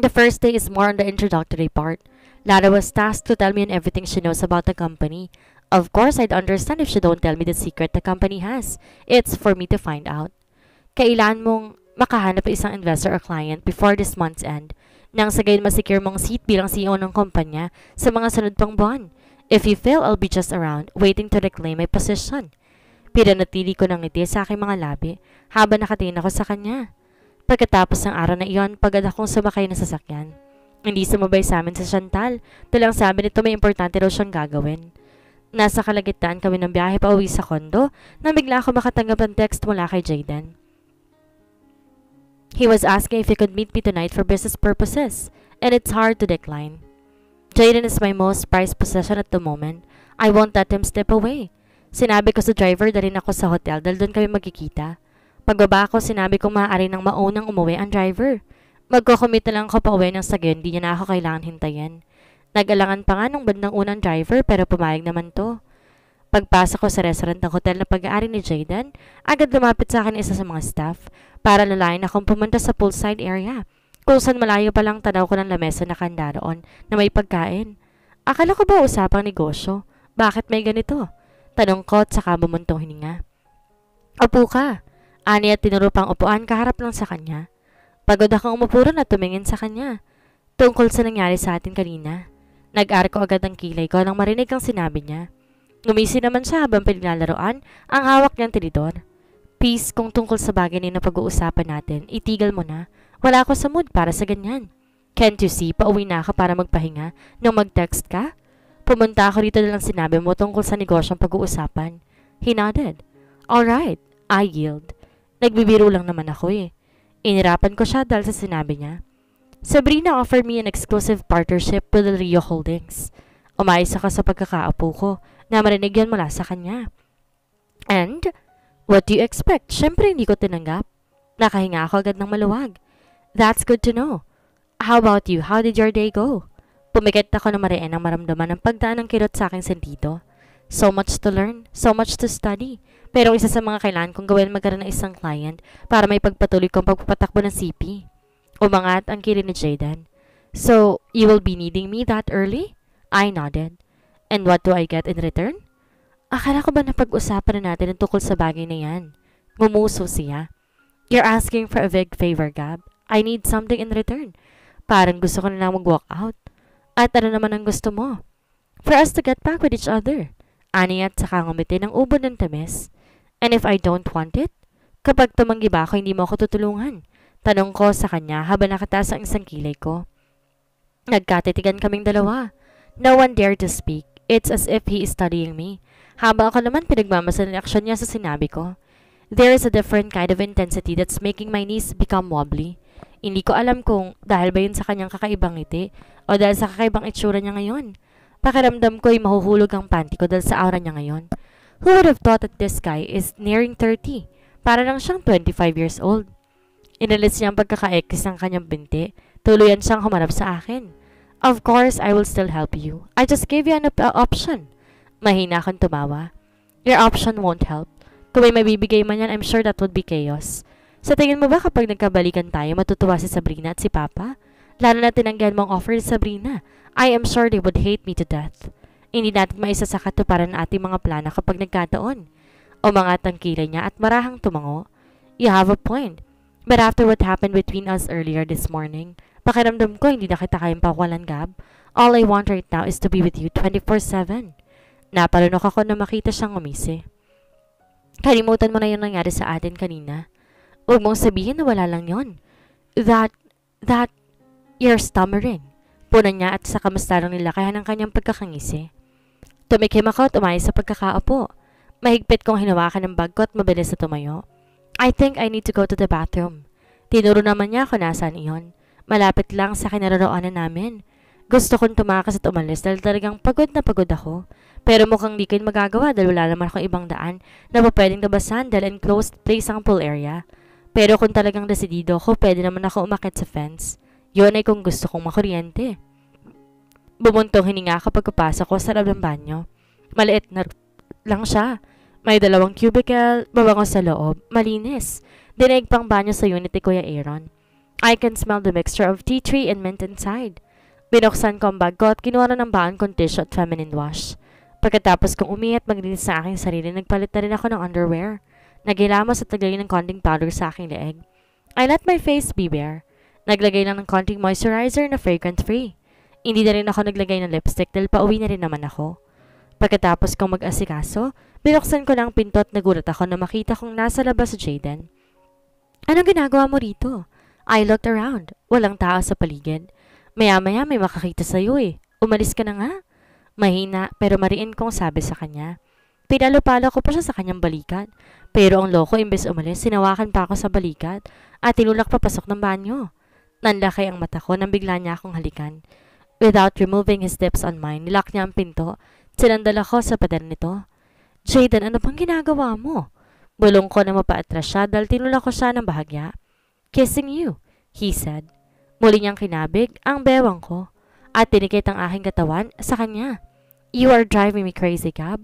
The first day is more on the introductory part. Lara was tasked to tell me on everything she knows about the company. Of course, I'd understand if she don't tell me the secret the company has. It's for me to find out. Kailan mong makahanap ng isang investor or client before this month's end nang sa gayon masecure mong seat bilang CEO ng kumpanya sa mga sunod pang buwan. If you fail, I'll be just around, waiting to reclaim my position. Pinanatili ko ng ngiti sa aking mga labi habang nakatingin ako sa kanya. Pagkatapos ng araw na iyon, pagod akong sumakay na sasakyan. Hindi sumabay sa amin sa Chantal, talang sabi nito may importante raw siyang gagawin. Nasa kalagitnaan kami ng biyahe pa uwi sa kondo na bigla ako makatanggap ng text mula kay Jayden. He was asking if he could meet me tonight for business purposes, and it's hard to decline. Jayden is my most prized possession at the moment. I won't let him step away. Sinabi ko sa driver na rin ako sa hotel dahil doon kami magkikita. Pagbaba ko, sinabi kong maaari nang maunang umuwi ang driver. Magko-commit na lang ako pa uwi ng sagyan, di niya na ako kailangan hintayin. Nag-alangan pa nga nung bandang unang driver pero pumayag naman to. Pagpasok ko sa restaurant ng hotel na pag-aari ni Jayden, agad lumapit sa akin isa sa mga staff para lalayan akong pumunta sa poolside area. Kung saan malayo pa lang tanaw ko ng lamesa na kanda roon na may pagkain. Akala ko ba usapang negosyo? Bakit may ganito? Tanong ko at saka bumuntong hininga. Upo ka. Ani at tinuro pang upuan kaharap lang sa kanya. Pagod akong umupo ron at tumingin sa kanya. Tungkol sa nangyari sa atin kanina. Nag-arko agad ang kilay ko nang marinig ang sinabi niya. Ngumisi naman siya habang pinaglalaroan ang hawak niyang tinidor. Peace, kung tungkol sa bagay na pag-uusapan natin, itigil mo na. Wala ako sa mood para sa ganyan. Can't you see, pauwi na ako para magpahinga nung mag-text ka? Pumunta ako dito na lang sinabi mo tungkol sa negosyong pag-uusapan. He nodded. Alright, I yield. Nagbibiro lang naman ako eh. Inirapan ko siya dahil sa sinabi niya. Sabrina offered me an exclusive partnership with the Rio Holdings. Umayos ako sa pagkakaupo ko na marinig yan mula sa kanya. And, what do you expect? Siyempre hindi ko tinanggap. Nakahinga ako agad ng maluwag. That's good to know. How about you? How did your day go? Pumikit ako na mariin ang maramdaman ng pagdaan ng kirot sa aking sentido. So much to learn, so much to study. Pero isa sa mga kailangan kong gawin magkaroon ng isang client para may pagpatuloy kong pagpapatakbo ng CP. Umangat ang kirin ni Jayden. So, you will be needing me that early? I nodded. And what do I get in return? Akala ko ba na pag-usapan na natin ang tukol sa bagay na yan? Ngumuso siya. You're asking for a big favor, Gab. I need something in return. Parang gusto ko na lang mag-walk out. At ano naman ang gusto mo? For us to get back with each other. Ani at saka ngumiti ng ubo ng tamis. And if I don't want it? Kapag tumanggi ba ako, hindi mo ako tutulungan? Tanong ko sa kanya habang nakataas ang isang kilay ko. Nagkatitigan kaming dalawa. No one dared to speak. It's as if he is studying me. Habang ako naman pinagmamasan ang reaksyon niya sa sinabi ko. There is a different kind of intensity that's making my knees become wobbly. Hindi ko alam kung dahil ba yun sa kanyang kakaibang ngiti o dahil sa kakaibang itsura niya ngayon. Pakiramdam ko ay mahuhulog ang panty ko dahil sa aura niya ngayon. Who would have thought that this guy is nearing 30? Para lang siyang 25 years old. Inalis niya ang pagkaka-ekis ng kanyang binti. Tuluyan siyang humarap sa akin. Of course, I will still help you. I just gave you an option. Mahina akong tumawa. Your option won't help. Kung may mabibigay man yan, I'm sure that would be chaos. Sa tingin mo ba kapag nagkabalikan tayo, matutuwa si Sabrina at si Papa? Lalo na tinanggihan mong offer ni Sabrina. I am sure they would hate me to death. Hindi natin maisasaka to para na ating mga plana kapag nagkataon. Umangat ang kilay niya at marahang tumango. You have a point. But after what happened between us earlier this morning, pakiramdam ko hindi na kita kayang pakawalan, Gab. All I want right now is to be with you 24/7. Napalunok ako na makita siyang umisi. Kalimutan mo na yung nangyari sa atin kanina. Huwag mong sabihin na wala lang yon. That, you're stammering. Punan niya at sa kamastarang nilakayan ng kanyang pagkakangisi. Tumikim ako at umayos sa pagkakaupo. Mahigpit kong hinawakan ng bag ko at mabilis na tumayo. I think I need to go to the bathroom. Tinuro naman niya ako nasaan iyon. Malapit lang sa kinaroroonan namin. Gusto kong tumakas at umalis dahil talagang pagod na pagod ako. Pero mukhang di ko yun magagawa dahil wala naman akong ibang daan na pwedeng labasan dahil enclosed place ang pool area. Pero kung talagang desidido ako, pwede naman ako umakit sa fence. Yun ay kung gusto kong makuryente. Bumuntong hininga kapag kapasok ko sa loob ng banyo. Maliit na lang siya. May 2 cubicle, mabango sa loob, malinis. Dinaig pang banyo sa unit ni Kuya Aaron. I can smell the mixture of tea tree and mint inside. Binuksan ko ang bag ko at kinuha ng baan kong tissue at feminine wash. Pagkatapos kong umihi at maglinis sa aking sarili, nagpalit na rin ako ng underwear. Naghilamos at naglagay ng konting powder sa aking leeg. I let my face be bare. Naglagay lang ng konting moisturizer na fragrance-free. Hindi na rin ako naglagay ng lipstick dahil pauwi na rin naman ako. Pagkatapos kong mag-asikaso, binuksan ko lang pinto at nagulat ako na makita kong nasa labas si Jaden. Anong ginagawa mo rito? I looked around. Walang tao sa paligid. Maya-maya may makakita sa'yo eh. Umalis ka na nga. Mahina pero mariin kong sabi sa kanya. Pinalo-palo ko pa siya sa kanyang balikat. Pero ang loko imbes umalis, sinawakan pa ako sa balikat at tinulak papasok ng banyo. Nanlaki ang mata ko nang bigla niya akong halikan. Without removing his lips on mine, nilak niya ang pinto. Sinandal ako sa pader nito. Jaden, ano bang ginagawa mo? Bulong ko na mapaatras siya dahil tinulak ko siya ng bahagya. Kissing you, he said. Muli niyang kinabig ang bewang ko at tinikit ang aking katawan sa kanya. You are driving me crazy, Gab.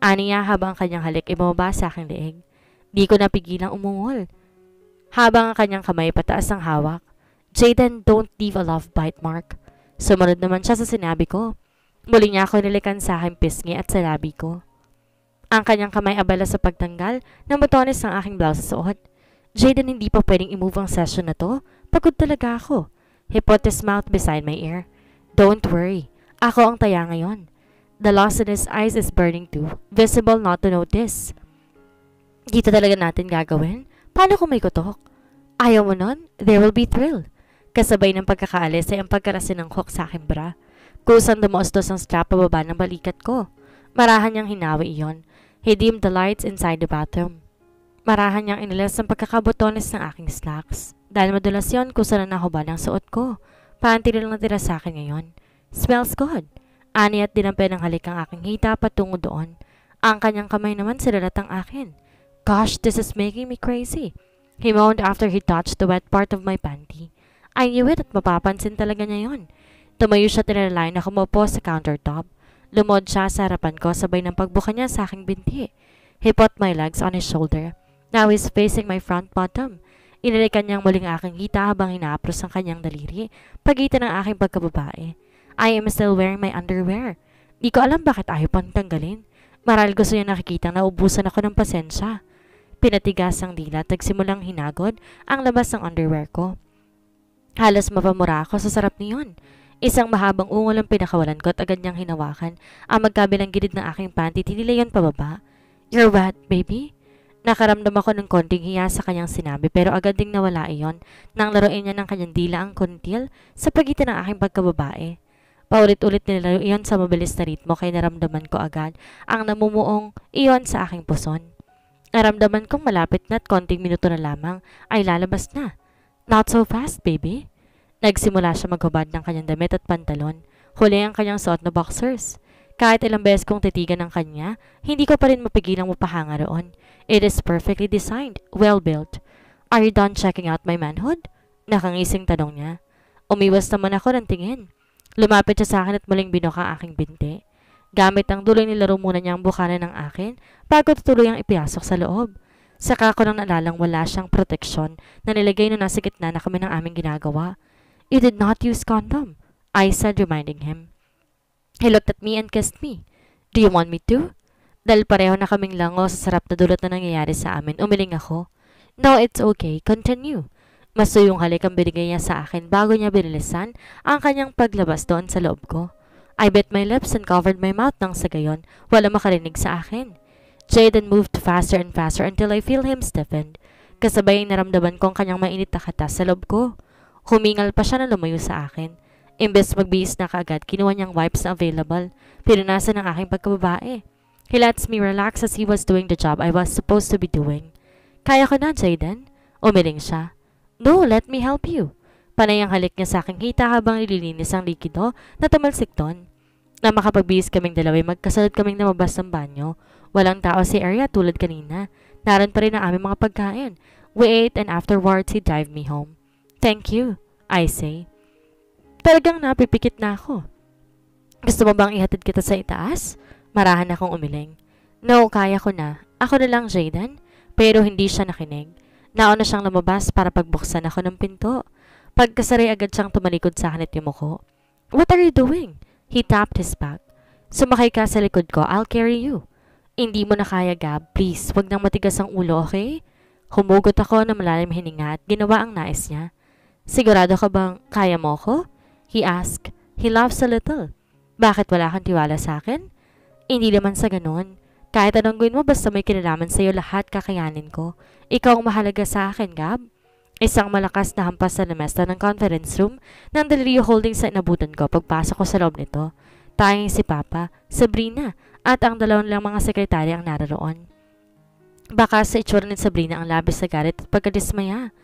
Ani niya habang ang kanyang halik ay bumaba sa aking leeg. Di ko napigilang umungol. Habang ang kanyang kamay pataas ang hawak. Jaden, don't leave a love bite mark. Sumunod naman siya sa sinabi ko. Muli niya ako nilikan sa aking pisngi at sa labi ko. Ang kanyang kamay abala sa pagtanggal ng botones ng aking blouse sa suot. Jaden, hindi pa pwedeng i-move ang session na to. Pagod talaga ako. He put his mouth beside my ear. Don't worry. Ako ang taya ngayon. The loss in his eyes is burning too. Visible not to notice. Dito talaga natin gagawin? Paano kung may kutok? Ayaw mo nun? There will be thrill. Kasabay ng pagkakaalis ay ang pagkarasin ng hook sa aking bra. Kusang dumuostos ang strap pababa ng balikat ko. Marahan niyang hinawi iyon. He dimmed the lights inside the bathroom. Marahan niyang inilas ang pagkakabotones ng aking slacks. Dahil madulas yun, kusa na nahubad ang suot ko. Panty lang natira sa akin ngayon. Smells good. Ani at dinampi ng halik ang aking hita patungo doon. Ang kanyang kamay naman sinalat ang akin. Gosh, this is making me crazy. He moaned after he touched the wet part of my panty. I knew it at mapapansin talaga niya yun. Tumayo siya tinalay na kumupo sa countertop. Lumod siya sa harapan ko sabay ng pagbuka niya sa aking binti. He put my legs on his shoulder. Now he's facing my front bottom. Inalikan niyang muling aking hita habang hinaapros ang kanyang daliri, pagitan ng aking pagkababae. I am still wearing my underwear. Di ko alam bakit ayaw pang tanggalin. Marahil gusto niya nakikitang naubusan ako ng pasensya. Pinatigas ang dila at nagsimulang hinagod ang labas ng underwear ko. Halos mapamura ako sa sarap niyon. Isang mahabang ungol ang pinakawalan ko at agad niyang hinawakan ang magkabilang gilid ng aking panty, tinilayon pababa. You're wet, baby? Nakaramdam ako ng konting hiya sa kanyang sinabi pero agad ding nawala iyon nang laruin niya ng kanyang dila ang kuntil sa pagitan ng aking pagkababae. Paulit-ulit nilaro iyon sa mabilis na ritmo kaya naramdaman ko agad ang namumuong iyon sa aking puson. Naramdaman kong malapit na at konting minuto na lamang ay lalabas na. Not so fast, baby. Nagsimula siya maghubad ng kanyang damit at pantalon, huli ang kanyang suot na boxers. Kahit ilang beses kong titigan ng kanya, hindi ko pa rin mapigilang mapahanga roon. It is perfectly designed, well built. Are you done checking out my manhood? Nakangising tanong niya. Umiwas naman ako ng tingin. Lumapit siya sa akin at muling binuka ang aking binti. Gamit ang duloy nilaro muna niya ang bukanan ng akin bago tutuloy ang ipiyasok sa loob. Saka ko nang naalalang wala siyang proteksyon na nilagay na nasa gitna na kami ng aming ginagawa. You did not use condom, I said, reminding him. He looked at me and kissed me. Do you want me to? Dahil pareho na kaming lango sa sarap na dulot na nangyayari sa amin, umiling ako. No, it's okay. Continue. Masuyong halik ang binigay niya sa akin bago niya binilisan ang kanyang paglabas doon sa loob ko. I bit my lips and covered my mouth nang sa gayon wala makarinig sa akin. Jaden moved faster and faster until I feel him stiffened. Kasabay ay naramdaman ko ang kanyang mainit na katas sa loob ko. Humingal pa siya na lumayo sa akin. Imbes magbihis na kaagad, kinuha niyang wipes na available. Pinunasan ng aking pagkababae. He lets me relax as he was doing the job I was supposed to be doing. Kaya ko na, Jaden. Umiling siya. No, let me help you. Panay ang halik niya sa aking hita habang nililinis ang likido na tumalsik doon. Na makapagbihis kaming dalaway, magkasunod kaming namabas ng banyo. Walang tao sa area tulad kanina. Naroon pa rin ang aming mga pagkain. We ate and afterwards he drive me home. Thank you, I say. Talagang napipikit na ako. Gusto mo bang ihatid kita sa itaas? Marahan akong umiling. No, kaya ko na. Ako na lang, Jaden. Pero hindi siya nakinig. Nauna siyang lumabas para pagbuksan ako ng pinto. Pagkasaray agad siyang tumalikod sa akin at yumuko. What are you doing? He tapped his back. Sumakay ka sa likod ko, I'll carry you. Hindi mo na kaya, Gab. Please, wag nang matigas ang ulo, okay? Humugot ako na malalim hininga at ginawa ang nais niya. Sigurado ka bang kaya mo ko? He asked. He laughs a little. Bakit wala kang tiwala sa akin? Hindi naman sa ganun. Kahit anong gawin mo basta may kinalaman sa'yo lahat kakayanin ko. Ikaw ang mahalaga sa akin, Gab. Isang malakas na hampas sa lamesa ng conference room ng delirio holding sa inabutan ko pagpasok ko sa loob nito. Tanging si Papa, Sabrina, at ang dalawang lang mga sekretary ang naroon. Baka sa itsura ni Sabrina ang labis sa galit at pagkadismaya.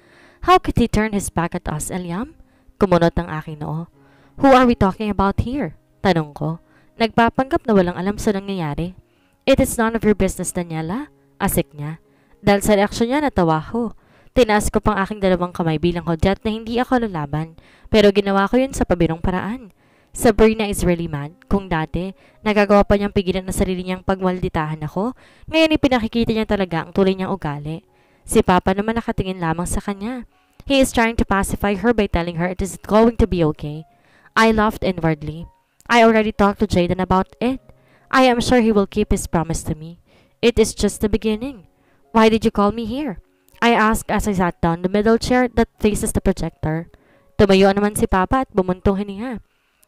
How could he turn his back at us, Eliam? Kumunot ang aking noo. Who are we talking about here? Tanong ko. Nagpapanggap na walang alam sa nangyayari. It is none of your business, Daniela. Asik niya. Dahil sa reaksyon niya, natawa ko. Tinaas ko pang aking dalawang kamay bilang hudyat na hindi ako lalaban. Pero ginawa ko yun sa pabirong paraan. Sabrina is really mad. Kung dati, nagagawa pa niyang pigilan na sarili niyang pagmalditahan ako, ngayon ipinakikita niya talaga ang tuloy niyang ugali. Si Papa naman nakatingin lamang sa kanya. He is trying to pacify her by telling her it is going to be okay. I laughed inwardly. I already talked to Jaden about it. I am sure he will keep his promise to me. It is just the beginning. Why did you call me here? I asked as I sat down the middle chair that faces the projector. Tumayo naman si Papa at bumuntong hininga.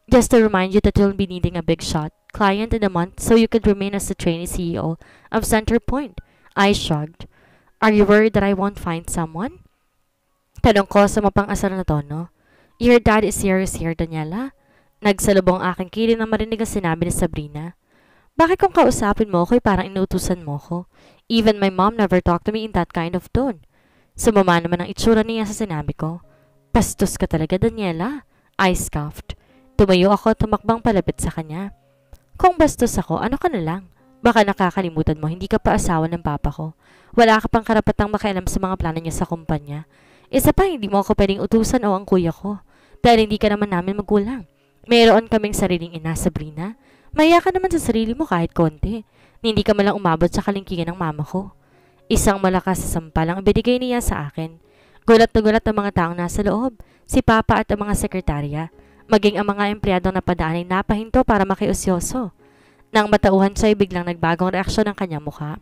Just to remind you that you'll be needing a big shot client in a month so you could remain as the trainee CEO of Centerpoint. I shrugged. Are you worried that I won't find someone? Tanong ko sa mapang-asar na tono. Your dad is serious here, Daniela. Nagsalubong aking kiling na marinig ang sinabi ni Sabrina. Bakit kung kausapin mo ako'y parang inuutusan mo ko? Even my mom never talked to me in that kind of tone. Sumama naman ang itsura niya sa sinabi ko. Bastos ka talaga, Daniela. I scoffed. Tumayo ako at tumakbang palapit sa kanya. Kung bastos ako, ano ka na lang? Baka nakakalimutan mo, hindi ka pa asawa ng papa ko. Wala ka pang karapatang makialam sa mga plano niya sa kumpanya. Isa pa, hindi mo ako pwedeng utusan o ang kuya ko. Dahil hindi ka naman namin magulang. Mayroon kaming sariling ina, Sabrina. Maya ka naman sa sarili mo kahit konti. Hindi ka malang umabot sa kalingkingan ng mama ko. Isang malakas sa sampal ang ibinigay niya sa akin. Gulat na gulat ang mga taong nasa loob, si Papa at ang mga sekretarya, maging ang mga empleyadong napadaan ay napahinto para makiusyoso. Nang matauhan siya ay biglang nagbagong reaksyon ng kanyang mukha.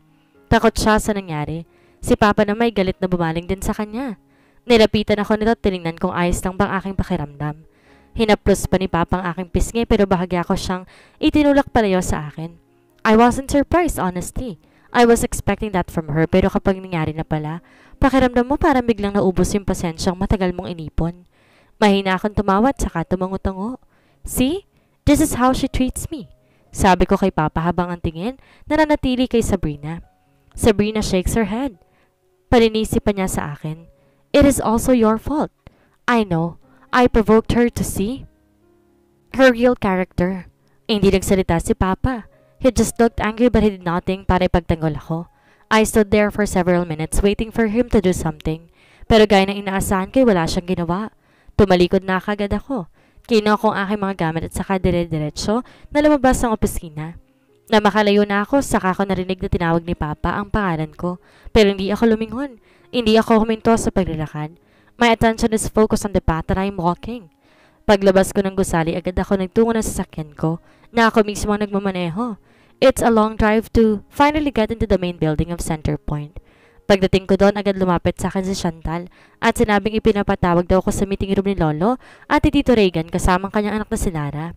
Takot siya sa nangyari. Si Papa na may galit na bumaling din sa kanya. Nilapitan ako nito at tinignan kung ayos lang bang aking pakiramdam. Hinaplos pa ni Papa ang aking pisngi pero bahagya ko siyang itinulak palayo sa akin. I wasn't surprised, honestly. I was expecting that from her pero kapag nangyari na pala, pakiramdam mo parang biglang naubos yung pasensyang matagal mong inipon. Mahina akong tumawa at saka tumango-tango. See? This is how she treats me. Sabi ko kay Papa habang ang tingin nananatili kay Sabrina. Sabrina shakes her head. Paninisi pa niya sa akin. It is also your fault. I know. I provoked her to see her real character. Hindi nagsalita si Papa. He just looked angry but he did nothing para ipagtanggol ako. I stood there for several minutes waiting for him to do something. Pero gaya ng inaasahan ko, wala siyang ginawa. Tumalikod na kagad ako. Kinuha ko ang aking mga gamit at saka dire-diretso na lumabas ang opisina. Na makalayo na ako, saka ko narinig na tinawag ni Papa ang pangalan ko. Pero hindi ako lumingon. Hindi ako huminto sa paglalakad. My attention is focused on the path that I'm walking. Paglabas ko ng gusali, agad ako nagtungo ng sasakyan ko na ako mismo ang nagmamaneho. It's a long drive to finally get into the main building of Centerpoint. Pagdating ko doon, agad lumapit sa akin si Chantal at sinabing ipinapatawag daw ko sa meeting room ni Lolo at ni Tito Reagan kasamang kanyang anak na si Lara.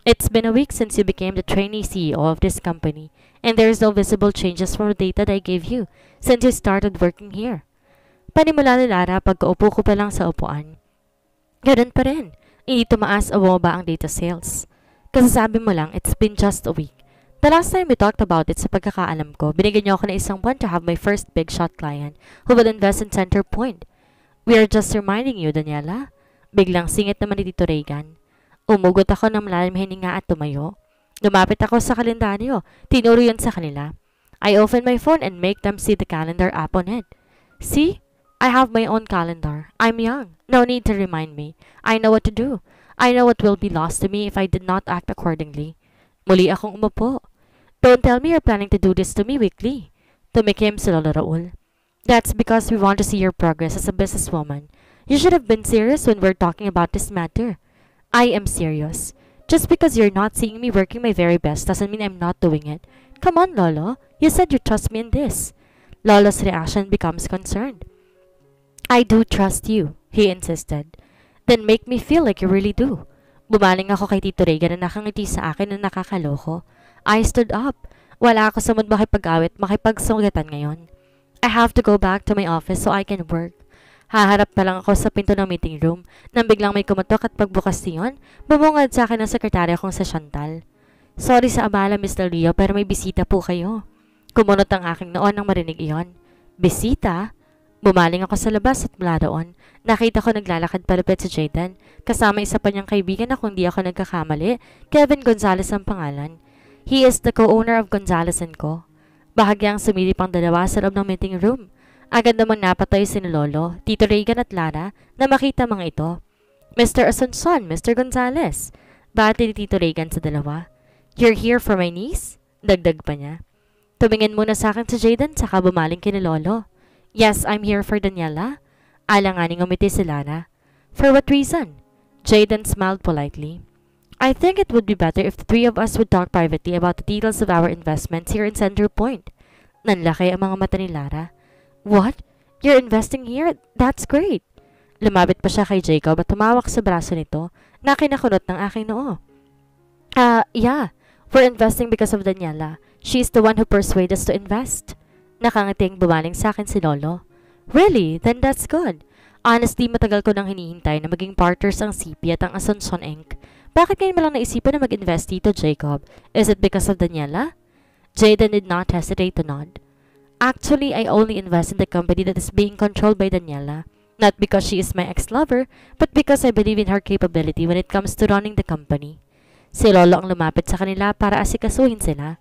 It's been a week since you became the trainee CEO of this company and there is no visible changes from the data that I gave you since you started working here. Panimula ni Lara pagkaupo ko pa lang sa upuan. Ganun pa rin. Hindi tumaas o bumaba ang data sales. Kasasabi mo lang, it's been just a week. The last time we talked about it sa pagkakaalam ko, binigyan niyo ako ng isang buwan to have my first big shot client who will invest in Centerpoint. We are just reminding you, Daniela. Biglang singit naman ni Tito Reagan. Umugot ako ng malalim hininga at tumayo. Lumapit ako sa kalendaryo. Tinuro yun sa kanila. I open my phone and make them see the calendar app on it. See? I have my own calendar. I'm young. No need to remind me. I know what to do. I know what will be lost to me if I did not act accordingly. Muli akong umupo. Don't tell me you're planning to do this to me weekly. Tumikim si Lolo Raul. That's because we want to see your progress as a businesswoman. You should have been serious when we're talking about this matter. I am serious. Just because you're not seeing me working my very best doesn't mean I'm not doing it. Come on, Lolo. You said you trust me in this. Lolo's reaction becomes concerned. I do trust you, he insisted. Then make me feel like you really do. Bumaling ako kay Tito Regan na nakangiti sa akin na nakakaloko. I stood up. Wala ako sa mood makipag-awit, makipagsugatan ngayon. I have to go back to my office so I can work. Haharap pa lang ako sa pinto ng meeting room nang biglang may kumatok at pagbukas niyon, bumungad sa akin ang sekretarya kong sa Chantal. Sorry sa abala, Mr. Leo, pero may bisita po kayo. Kumunot ang aking noon nang marinig iyon. Bisita? Bumaling ako sa labas at mula doon. Nakita ko naglalakad palapit si Jayden, kasama isa pa niyang kaibigan na kung di ako nagkakamali, Kevin Gonzalez ang pangalan. He is the co-owner of Gonzalez & Co. Bahagyang sumilip ang dalawa sa loob ng meeting room. Agad namang napatay si Lolo, Tito Regan at Lara na makita mga ito. Mr. Asuncion, Mr. Gonzalez. Bati ni Tito Regan sa dalawa. You're here for my niece? Dagdag pa niya. Tumingin muna sa akin si Jayden saka bumaling kina Lolo. Yes, I'm here for Daniela. Alanganing umiti si Lara. For what reason? Jayden smiled politely. I think it would be better if the three of us would talk privately about the details of our investments here in Center Point. Nanlaki ang mga mata ni Lara. What? You're investing here? That's great. Lumapit pa siya kay Jacob at tumawak sa braso nito na kinakunot ng aking noo. Yeah. We're investing because of Daniela. She's the one who persuaded us to invest. Nakangating bumaling sa akin si Lolo. Really? Then that's good. Honestly, matagal ko nang hinihintay na maging partners ang CP at ang Asuncion Inc. Bakit ngayon mo lang naisipan na mag-invest dito, Jacob? Is it because of Daniela? Jayden did not hesitate to nod. Actually, I only invest in the company that is being controlled by Daniela. Not because she is my ex-lover, but because I believe in her capability when it comes to running the company. Si Lolo ang lumapit sa kanila para asikasuhin sila.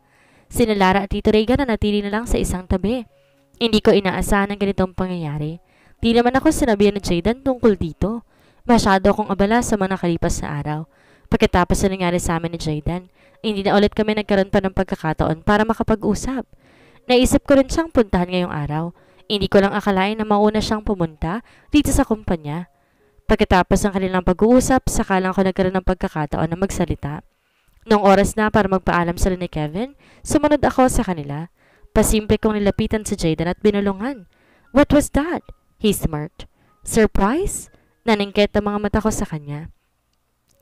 Sina Lara at Tito Regan na natili na lang sa isang tabi. Hindi ko inaasahan ang ganitong pangyayari. Di naman ako sinabihan ni Jayden tungkol dito. Masyado akong abala sa mga nakalipas na araw. Pagkatapos na nangyari sa amin ni Jayden, hindi na ulit kami nagkaroon pa ng pagkakataon para makapag-usap. Naisip ko rin siyang puntahan ngayong araw. Hindi ko lang akalain na mauna siyang pumunta dito sa kumpanya. Pagkatapos ng kanilang pag-uusap, saka lang ako nagkaroon ng pagkakataon na magsalita. Noong oras na para magpaalam sila ni Kevin, sumunod ako sa kanila. Pasimple kong nilapitan si Jayden at binulungan. What was that? He smirked. Surprise? Naningkit ang mga mata ko sa kanya.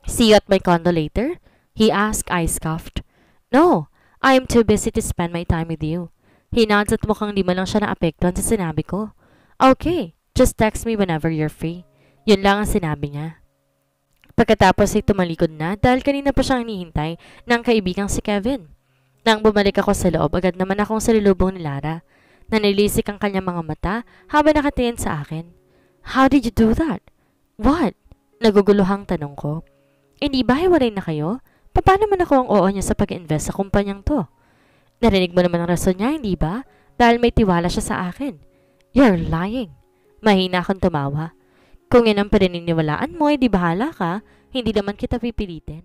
See you at my condo later? He asked. I scoffed. No, I am too busy to spend my time with you. He nods at mukhang di man lang siya naapektuhan sa sinabi ko. Okay, just text me whenever you're free. Yun lang ang sinabi niya. Pagkatapos ay tumalikod na dahil kanina pa siyang hinihintay ng kaibigang si Kevin. Nang bumalik ako sa loob, agad naman akong salilubong ni Lara. Nanilisik ang kanyang mga mata habang nakatingin sa akin. How did you do that? What? Naguguluhang tanong ko. Hindi ba hiwalay na kayo? Paano man ako ang oo niya sa pag-invest sa kumpanyang to? Narinig mo naman ang rason niya, hindi ba? Dahil may tiwala siya sa akin. You're lying. Mahina akong tumawa. Kung yan ang paniniwalaan mo, di bahala ka. Hindi naman kita pipilitin.